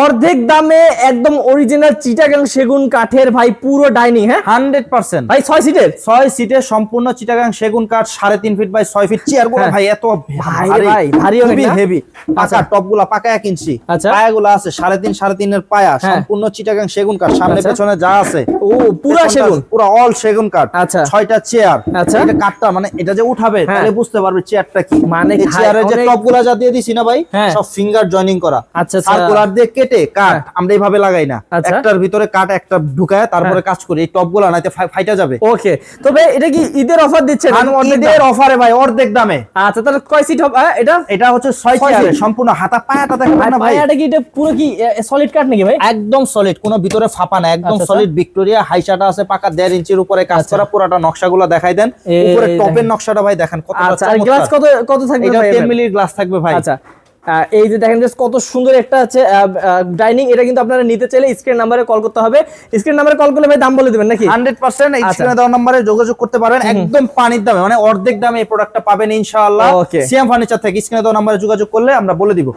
অর্ধেক দামে একদম অরিজিনাল চিটাগাং সেগুন কাঠের ভাই পুরো ডাইনিং। হ্যাঁ 100% ভাই 6 সিটের 6 সিটের সম্পূর্ণ চিটাগাং সেগুন কাঠ 3.5 ফিট বাই 6 ফিট চেয়ার গুলো ভাই এত ভাই ভারী অনেক না? হেভি পাকা টপ গুলা পাকা 1 ইঞ্চি পায়াগুলো আছে 3.5 এর পায়া সম্পূর্ণ চিটাগাং সেগুন কাঠ সামনে পেছনে যা আছে ও পুরো সেগুন পুরো অল সেগুন কাঠ। 6টা চেয়ার এটা কাঠটা মানে এটা যে উঠাবে তাহলে বুঝতে পারবে চেয়ারটা কি মানে চেয়ারের যে টপ গুলা যা দিয়ে দিছি না ভাই সব ফিঙ্গার জয়েনিং করা সার্কুলার দিয়ে কেটে কাঠ আমরা এইভাবে লাগাই না একটার ভিতরে কাঠ একটা ঢুকায় তারপরে কাজ করি এই টপ গুলা নাইতে ফাইটা যাবে। ওকে তবে এটা কি ঈদের অফার দিচ্ছেন? ঈদের অফারে ভাই অর্ধেক দামে। আচ্ছা তাহলে কয় সিট হবে এটা? এটা হচ্ছে 6 চেয়ারে সম্পূর্ণ হাতা পায়াটা দেখেন না ভাই পায়াটা কি এটা পুরো কি সলিড কাঠ নাকি ভাই? একদম সলিড কোনো ভিতরে ফাঁপা না একদম সলিড ভিক্টোরিয়া হাইশাটা আছে পাকা 1.5 ইঞ্চির উপরে কাজ করা পুরোটা নকশাগুলো দেখাই দেন উপরে টপের নকশাটা ভাই দেখেন কত গ্লাস কত থাকবে এটা 10 মিলির গ্লাস থাকবে ভাই। আচ্ছা এই যে দেখেন কত সুন্দর একটা আছে ডাইনিং এটা কিন্তু আপনারা নিতে চাইলে স্ক্রিন নাম্বারে কল করতে হবে। স্ক্রিন নাম্বারে কল করলে ভাই দাম বলে দিবেন নাকি? 100% এই স্ক্রিনে দেওয়া নম্বরে যোগাযোগ করতে পারেন একদম পানির দামে মানে অর্ধেক দামে এই প্রোডাক্টটা পাবেন ইনশাআল্লাহ সিএম ফার্নিচার থেকে স্ক্রিনে দেওয়া নম্বরে যোগাযোগ করলে আমরা বলে দিব।